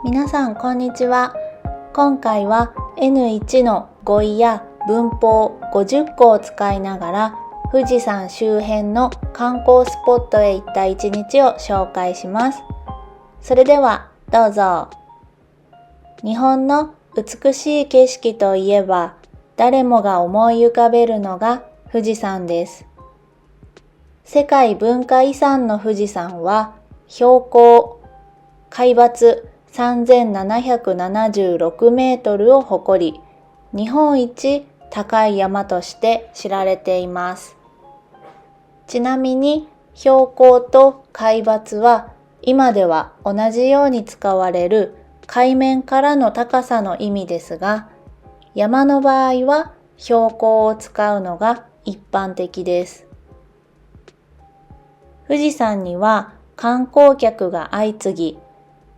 皆さんこんにちは。今回は N1 の語彙や文法50個を使いながら富士山周辺の観光スポットへ行った一日を紹介します。それではどうぞ。日本の美しい景色といえば誰もが思い浮かべるのが富士山です。世界文化遺産の富士山は標高、海抜3776メートルを誇り、日本一高い山として知られています。ちなみに標高と海抜は今では同じように使われる海面からの高さの意味ですが、山の場合は標高を使うのが一般的です。富士山には観光客が相次ぎ、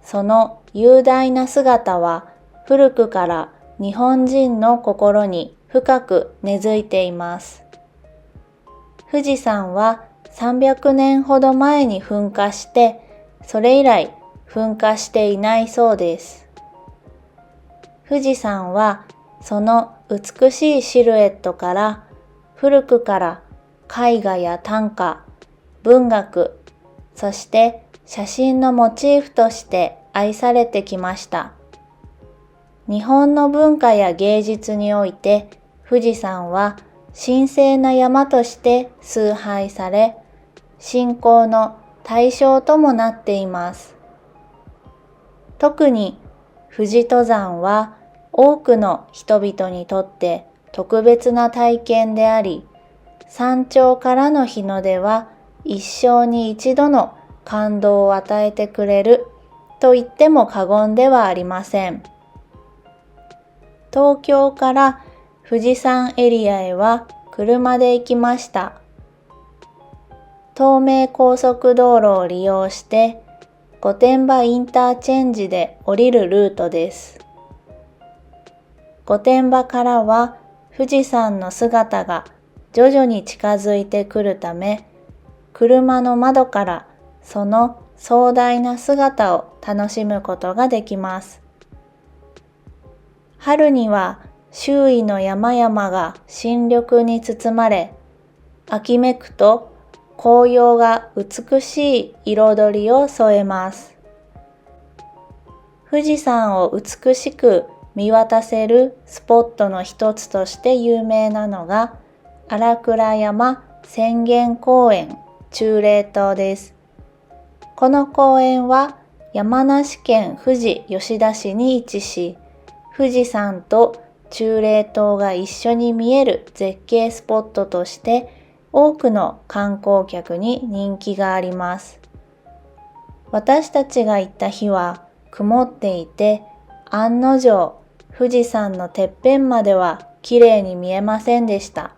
その雄大な姿は古くから日本人の心に深く根付いています。富士山は300年ほど前に噴火して、それ以来噴火していないそうです。富士山はその美しいシルエットから古くから絵画や短歌、文学、そして写真のモチーフとして愛されてきました。日本の文化や芸術において富士山は神聖な山として崇拝され、信仰の対象ともなっています。特に富士登山は多くの人々にとって特別な体験であり、山頂からの日の出は一生に一度の感動を与えてくれると言っても過言ではありません。東京から富士山エリアへは車で行きました。東名高速道路を利用して御殿場インターチェンジで降りるルートです。御殿場からは富士山の姿が徐々に近づいてくるため、車の窓からその壮大な姿を楽しむことができます。春には周囲の山々が新緑に包まれ、秋めくと紅葉が美しい彩りを添えます。富士山を美しく見渡せるスポットの一つとして有名なのが荒倉山浅間公園忠霊塔です。この公園は山梨県富士吉田市に位置し、富士山と忠霊塔が一緒に見える絶景スポットとして多くの観光客に人気があります。私たちが行った日は曇っていて、案の定富士山のてっぺんまでは綺麗に見えませんでした。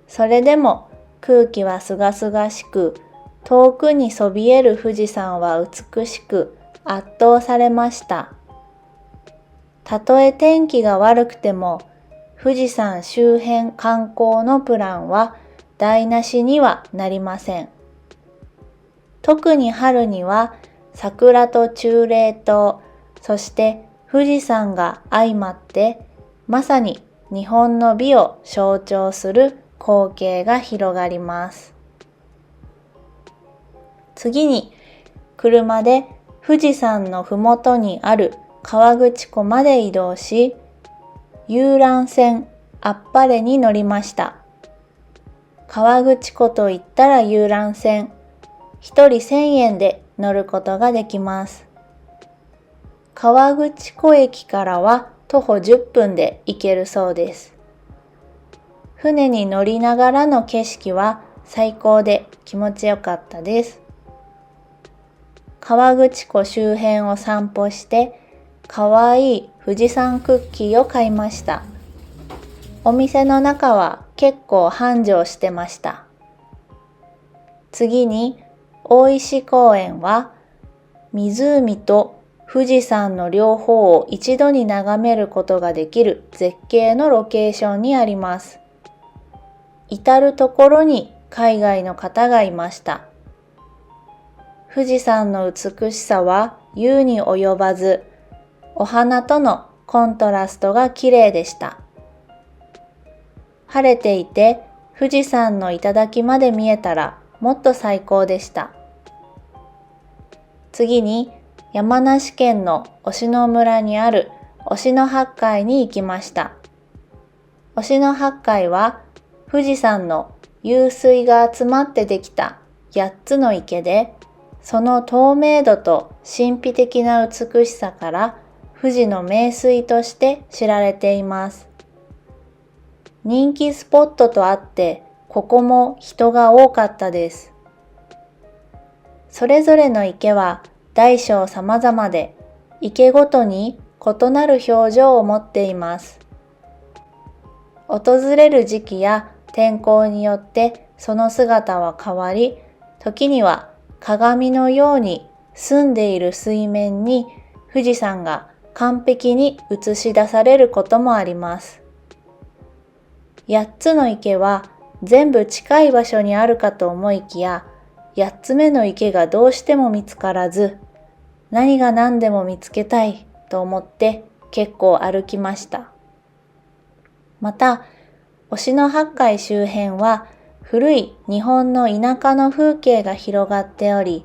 それでも空気はすがすがしく、遠くにそびえる富士山は美しく圧倒されました。たとえ天気が悪くても、富士山周辺観光のプランは台無しにはなりません。特に春には桜と忠霊塔、そして富士山が相まって、まさに日本の美を象徴する光景が広がります。次に、車で富士山のふもとにある河口湖まで移動し、遊覧船あっぱれに乗りました。河口湖といったら遊覧船、1人1000円で乗ることができます。河口湖駅からは徒歩10分で行けるそうです。船に乗りながらの景色は最高で気持ちよかったです。河口湖周辺を散歩して、かわいい富士山クッキーを買いました。お店の中は結構繁盛してました。次に、大石公園は湖と富士山の両方を一度に眺めることができる絶景のロケーションにあります。至るところに海外の方がいました。富士山の美しさは言うに及ばず、お花とのコントラストが綺麗でした。晴れていて富士山の頂まで見えたらもっと最高でした。次に山梨県の忍野村にある忍野八海に行きました。忍野八海は富士山の湧水が集まってできた8つの池で、その透明度と神秘的な美しさから富士の名水として知られています。人気スポットとあって、ここも人が多かったです。それぞれの池は大小様々で、池ごとに異なる表情を持っています。訪れる時期や天候によってその姿は変わり、時には鏡のように澄んでいる水面に富士山が完璧に映し出されることもあります。8つの池は全部近い場所にあるかと思いきや、8つ目の池がどうしても見つからず、何が何でも見つけたいと思って結構歩きました。また、忍野八海周辺は古い日本の田舎の風景が広がっており、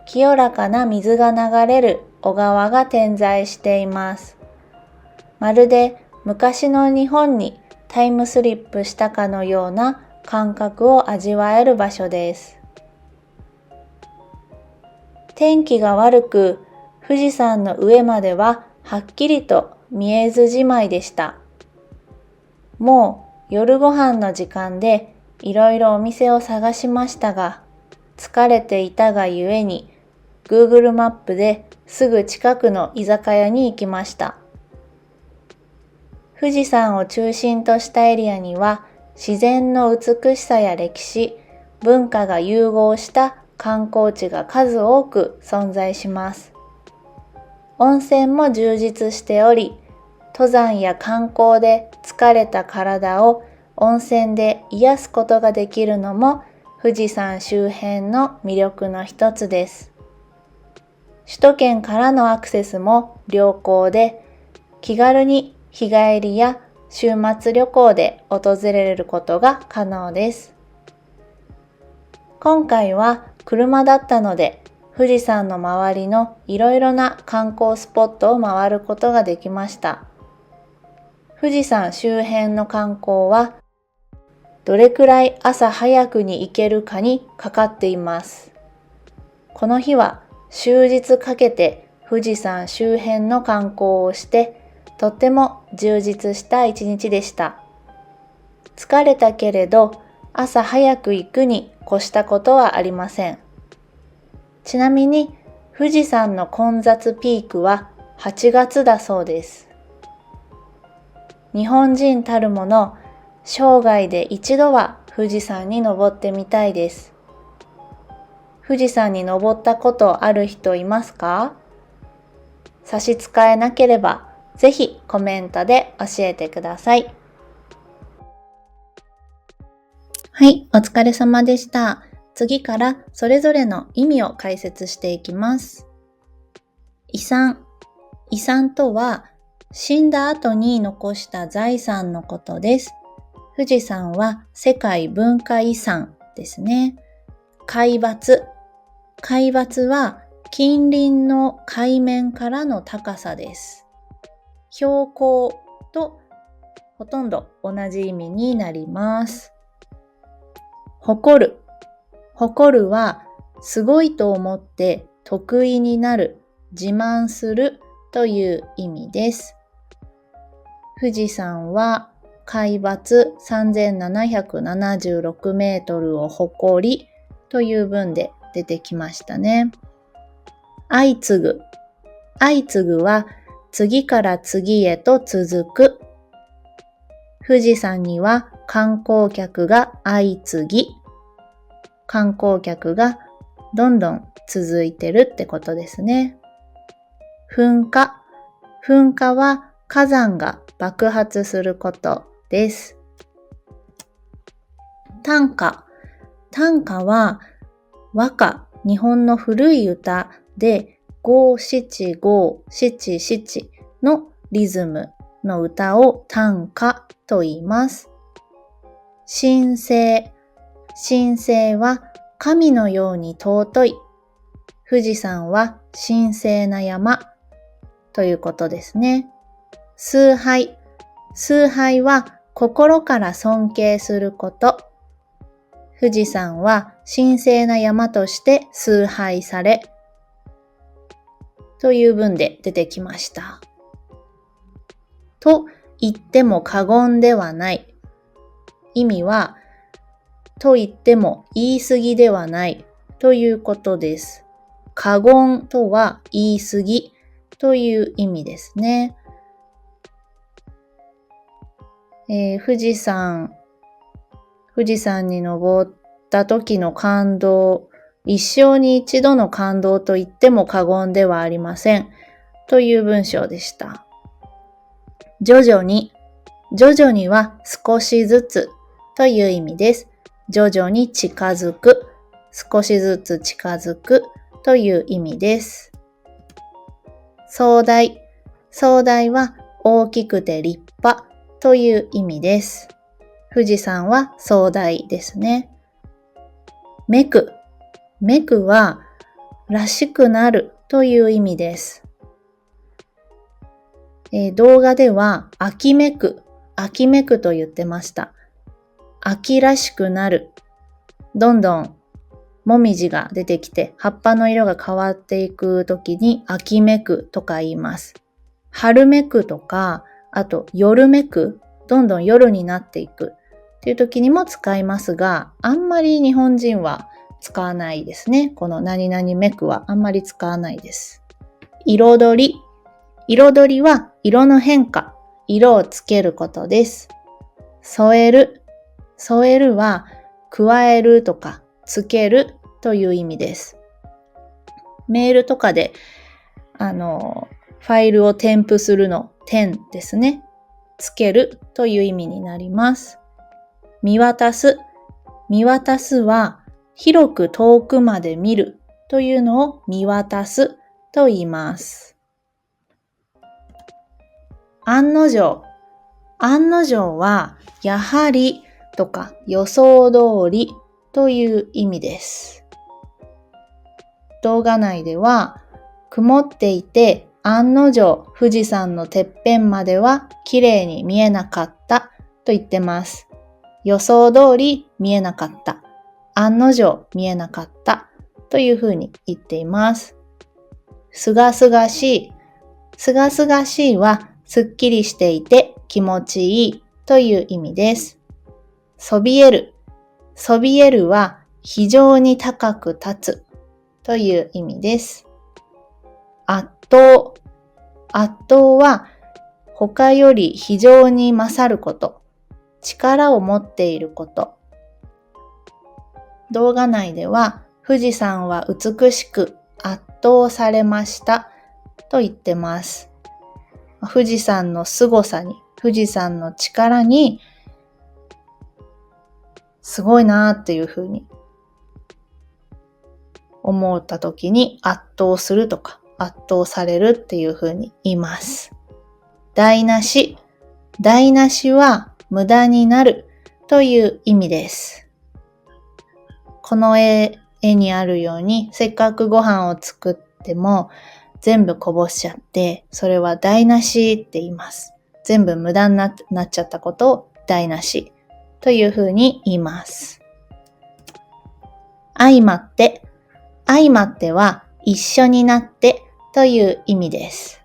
清らかな水が流れる小川が点在しています。まるで昔の日本にタイムスリップしたかのような感覚を味わえる場所です。天気が悪く、富士山の上までははっきりと見えずじまいでした。もう夜ご飯の時間でいろいろお店を探しましたが、疲れていたがゆえに Google マップですぐ近くの居酒屋に行きました。富士山を中心としたエリアには自然の美しさや歴史、文化が融合した観光地が数多く存在します。温泉も充実しており、登山や観光で疲れた体を温泉で癒すことができるのも富士山周辺の魅力の一つです。首都圏からのアクセスも良好で、気軽に日帰りや週末旅行で訪れることが可能です。今回は車だったので、富士山の周りのいろいろな観光スポットを回ることができました。富士山周辺の観光は、どれくらい朝早くに行けるかにかかっています。この日は終日かけて富士山周辺の観光をして、とっても充実した一日でした。疲れたけれど、朝早く行くに越したことはありません。ちなみに富士山の混雑ピークは8月だそうです。日本人たるもの、生涯で一度は富士山に登ってみたいです。富士山に登ったことある人いますか？差し支えなければ、ぜひコメントで教えてください。はい、お疲れ様でした。次からそれぞれの意味を解説していきます。遺産。遺産とは、死んだ後に残した財産のことです。富士山は世界文化遺産ですね。海抜。海抜は近隣の海面からの高さです。標高とほとんど同じ意味になります。誇る。誇るはすごいと思って得意になる、自慢するという意味です。富士山は海抜3776メートルを誇りという文で出てきましたね。相次ぐ。相次ぐは次から次へと続く。富士山には観光客が相次ぎ、観光客がどんどん続いてるってことですね。噴火。噴火は火山が爆発することです。短歌。短歌は和歌日本の古い歌で五七五七七のリズムの歌を短歌と言います。神聖。神聖は神のように尊い。富士山は神聖な山ということですね。崇拝。崇拝は心から尊敬すること。富士山は神聖な山として崇拝され、という文で出てきました。と言っても過言ではない。意味は、と言っても言い過ぎではないということです。過言とは言い過ぎという意味ですね。富士山に登った時の感動、一生に一度の感動と言っても過言ではありません。という文章でした。徐々には少しずつという意味です。徐々に近づく、少しずつ近づくという意味です。壮大。壮大は大きくて立派という意味です。富士山は壮大ですね。めく。めくはらしくなるという意味です。動画では秋めくと言ってました。秋らしくなる。どんどんもみじが出てきて葉っぱの色が変わっていくときに秋めくとか言います。春めくとか、あと夜めく、どんどん夜になっていくっていう時にも使いますが、あんまり日本人は使わないですね。この何々めくはあんまり使わないです。彩り。彩りは色の変化、色をつけることです。添える。添えるは加えるとかつけるという意味です。メールとかでファイルを添付するの添ですね。つけるという意味になります。見渡す。見渡すは広く遠くまで見るというのを見渡すと言います。案の定。案の定はやはりとか予想通りという意味です。動画内では曇っていて案の定富士山のてっぺんまでは綺麗に見えなかったと言ってます。予想通り見えなかった。案の定見えなかったというふうに言っています。すがすがしい。すがすがしいはすっきりしていて気持ちいいという意味です。そびえる。そびえるは非常に高く立つという意味です。圧倒。圧倒は他より非常に勝ること。力を持っていること。動画内では富士山は美しく圧倒されましたと言ってます。富士山の凄さに、富士山の力にすごいなっていうふうに思った時に圧倒するとか圧倒されるっていうふうに言います。台無し。台無しは無駄になるという意味です。この絵にあるようにせっかくご飯を作っても全部こぼしちゃってそれは台無しって言います。全部無駄になっちゃったことを台無しというふうに言います。相まって。相まっては一緒になってという意味です。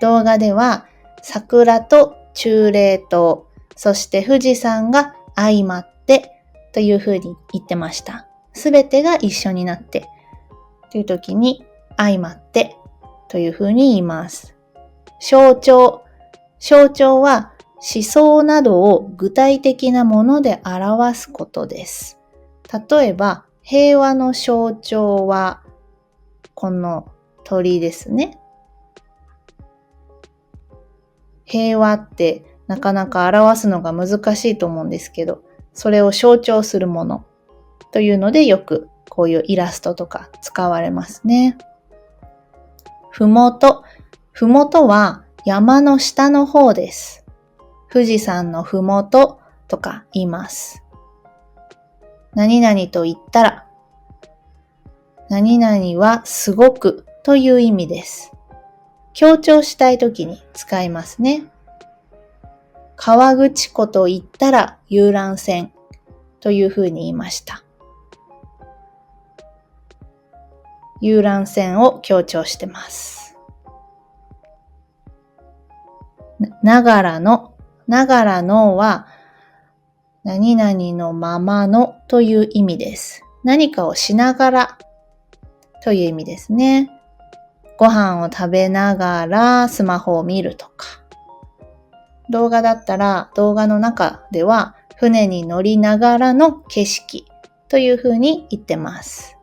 動画では桜と忠霊塔、そして富士山が相まってというふうに言ってました。すべてが一緒になってという時に相まってというふうに言います。象徴。象徴は思想などを具体的なもので表すことです。例えば平和の象徴はこの鳥ですね。平和ってなかなか表すのが難しいと思うんですけど、それを象徴するものというのでよくこういうイラストとか使われますね。ふもと。ふもとは山の下の方です。富士山のふもととか言います。何々と言ったら、何々はすごくという意味です。強調したいときに使いますね。河口湖と言ったら遊覧船というふうに言いました。遊覧船を強調してます。ながらの。ながらのは何々のままのという意味です。何かをしながらという意味ですね。ご飯を食べながらスマホを見るとか。動画だったら動画の中では船に乗りながらの景色というふうに言ってます。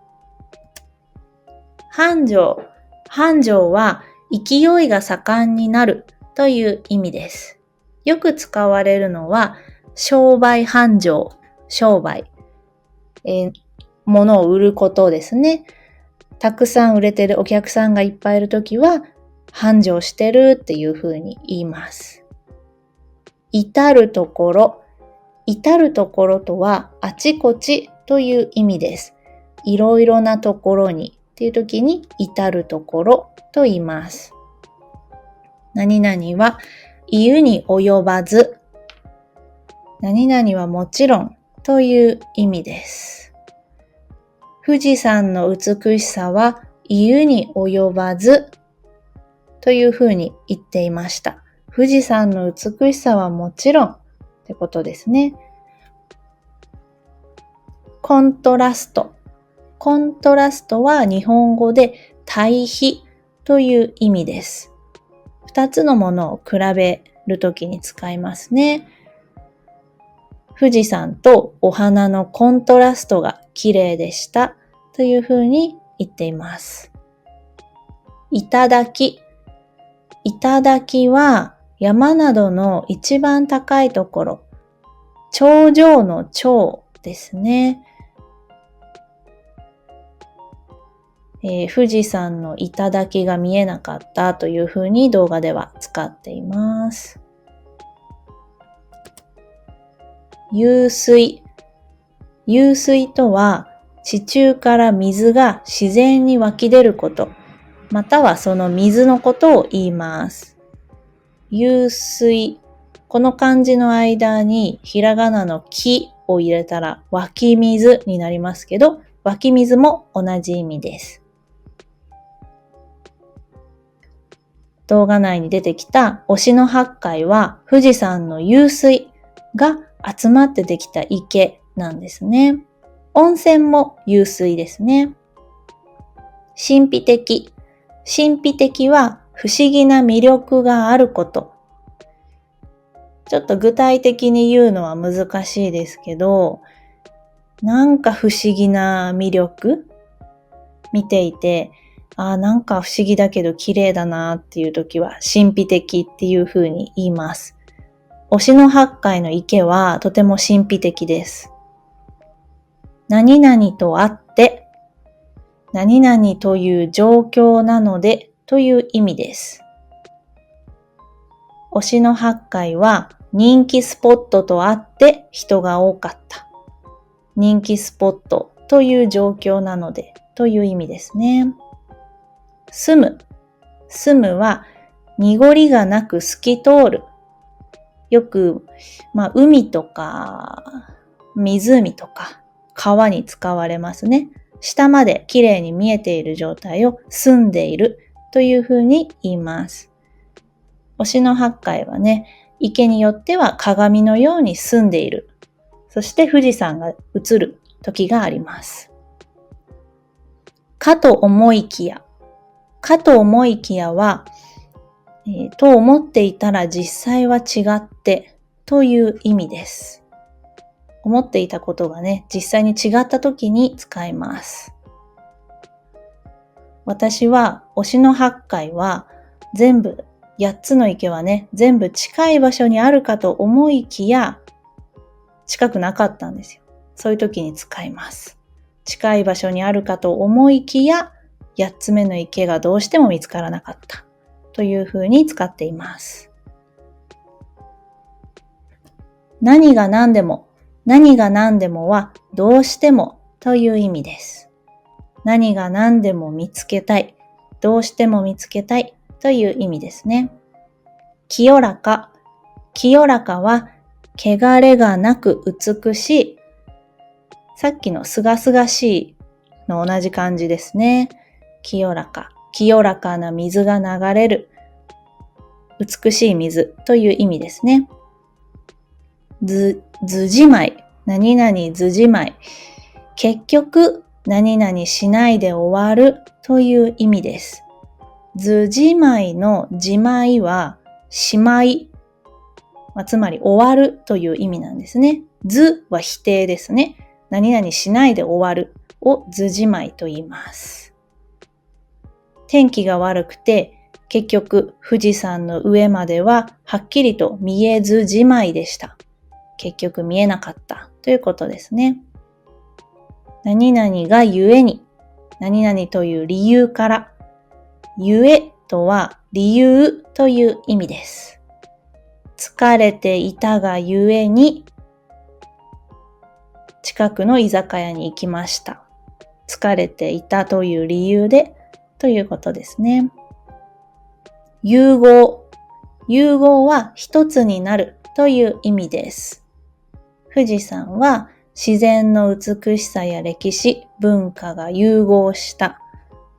繁盛。繁盛は勢いが盛んになるという意味です。よく使われるのは商売繁盛。商売。物を売ることですね。たくさん売れてるお客さんがいっぱいいるときは繁盛してるっていうふうに言います。至るところ。至るところとはあちこちという意味です。いろいろなところにっていうときに至るところと言います。何々は言うに及ばず。何々はもちろんという意味です。富士山の美しさは言うに及ばずというふうに言っていました。富士山の美しさはもちろんってことですね。コントラスト。コントラストは日本語で対比という意味です。二つのものを比べるときに使いますね。富士山とお花のコントラストが綺麗でしたというふうに言っています。いただき。いただきは山などの一番高いところ、頂上の頂ですね。富士山の頂が見えなかったというふうに動画では使っています。湧水。湧水とは地中から水が自然に湧き出ること、またはその水のことを言います。湧水。この漢字の間にひらがなのきを入れたら湧き水になりますけど、湧き水も同じ意味です。動画内に出てきた忍野八海は富士山の湧水が集まってできた池なんですね。温泉も湧水ですね。神秘的。神秘的は不思議な魅力があること。ちょっと具体的に言うのは難しいですけど、なんか不思議な魅力見ていて、なんか不思議だけど綺麗だなっていう時は神秘的っていう風に言います。忍野八海の池はとても神秘的です。何々とあって、何々という状況なのでという意味です。忍野八海は人気スポットとあって人が多かった。人気スポットという状況なのでという意味ですね。住む。住むは濁りがなく透き通る。よく、海とか湖とか川に使われますね。下まできれいに見えている状態を住んでいるというふうに言います。忍野八海はね、池によっては鏡のように住んでいる。そして富士山が映る時があります。かと思いきや。かと思いきやは、と思っていたら実際は違ってという意味です。思っていたことがね、実際に違った時に使います。私は忍野八海は全部、8つの池はね、全部近い場所にあるかと思いきや、近くなかったんですよ。そういう時に使います。近い場所にあるかと思いきや、8つ目の池がどうしても見つからなかったというふうに使っています。何が何でも、何が何でもはどうしてもという意味です。何が何でも見つけたい、どうしても見つけたいという意味ですね。清らか、清らかは汚れがなく美しい。さっきのすがすがしいの同じ感じですね。清らか、清らかな水が流れる。美しい水という意味ですね。図じまい、何々図じまい。結局、何々しないで終わるという意味です。図じまいのじまいは、しまい、つまり終わるという意味なんですね。図は否定ですね。何々しないで終わるを図じまいと言います。天気が悪くて、結局富士山の上までははっきりと見えずじまいでした。結局見えなかったということですね。何々がゆえに、何々という理由から、ゆえとは理由という意味です。疲れていたがゆえに、近くの居酒屋に行きました。疲れていたという理由でということですね。融合。融合は一つになるという意味です。富士山は自然の美しさや歴史、文化が融合した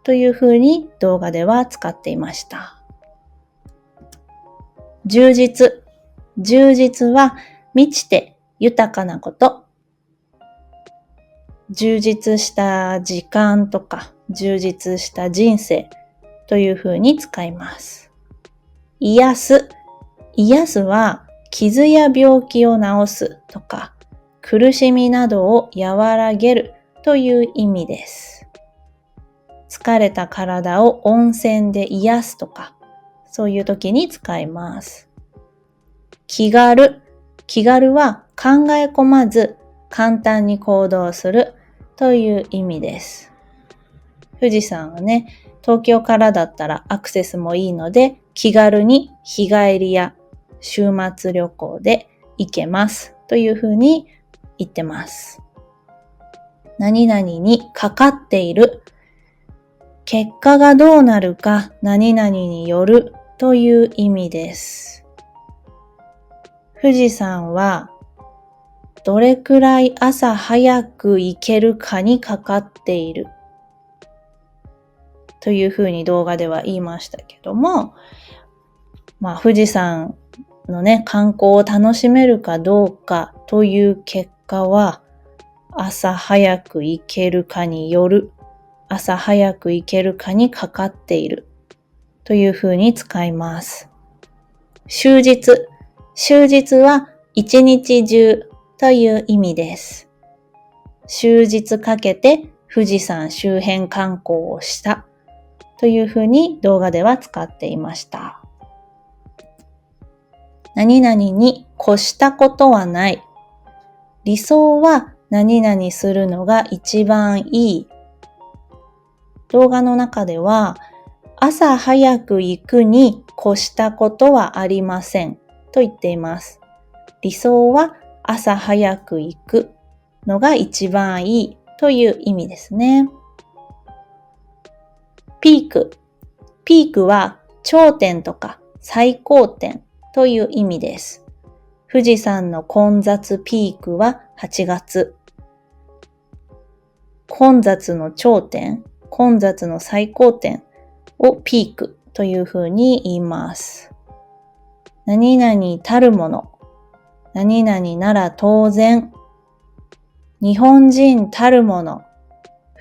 というふうに動画では使っていました。充実。充実は満ちて豊かなこと。充実した時間とか充実した人生というふうに使います。癒す。癒すは傷や病気を治すとか苦しみなどを和らげるという意味です。疲れた体を温泉で癒すとかそういう時に使います。気軽。気軽は考え込まず簡単に行動するという意味です。富士山はね、東京からだったらアクセスもいいので、気軽に日帰りや週末旅行で行けますというふうに言ってます。何々にかかっている。結果がどうなるか何々によるという意味です。富士山はどれくらい朝早く行けるかにかかっているというふうに動画では言いましたけども、富士山のね、観光を楽しめるかどうかという結果は朝早く行けるかによる、朝早く行けるかにかかっているというふうに使います。終日。終日は一日中という意味です。終日かけて富士山周辺観光をしたというふうに動画では使っていました。何々に越したことはない。理想は何々するのが一番いい。動画の中では朝早く行くに越したことはありませんと言っています。理想は朝早く行くのが一番いいという意味ですね。ピーク。ピークは頂点とか最高点という意味です。富士山の混雑ピークは8月。混雑の頂点、混雑の最高点をピークというふうに言います。何々たるもの。何々なら当然。日本人たるもの。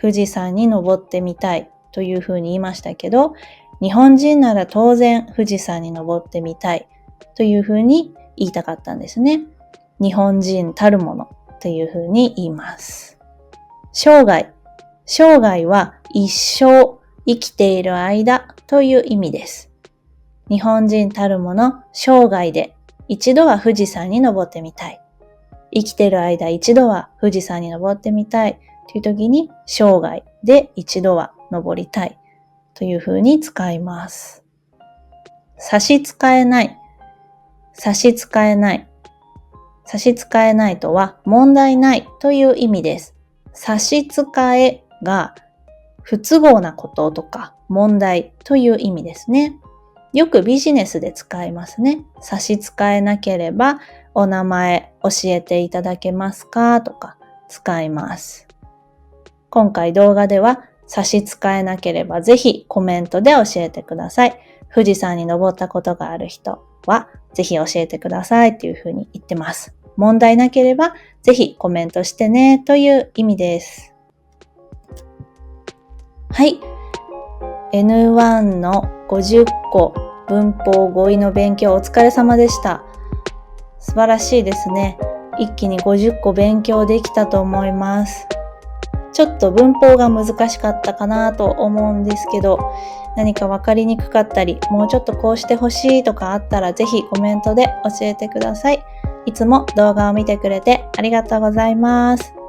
富士山に登ってみたいというふうに言いましたけど、日本人なら当然富士山に登ってみたいというふうに言いたかったんですね。日本人たるものというふうに言います。生涯。生涯は一生生きている間という意味です。日本人たるもの生涯で一度は富士山に登ってみたい。生きている間一度は富士山に登ってみたいという時に生涯で一度は登りたいというふうに使います。差し支えない、差し支えない、差し支えないとは問題ないという意味です。差し支えが不都合なこととか問題という意味ですね。よくビジネスで使いますね。差し支えなければお名前教えていただけますかとか使います。今回動画では差し支えなければぜひコメントで教えてください。富士山に登ったことがある人はぜひ教えてくださいっていうふうに言ってます。問題なければぜひコメントしてねという意味です。はい。N1 の50個文法語彙の勉強お疲れ様でした。素晴らしいですね。一気に50個勉強できたと思います。ちょっと文法が難しかったかなと思うんですけど、何か分かりにくかったり、もうちょっとこうしてほしいとかあったらぜひコメントで教えてください。いつも動画を見てくれてありがとうございます。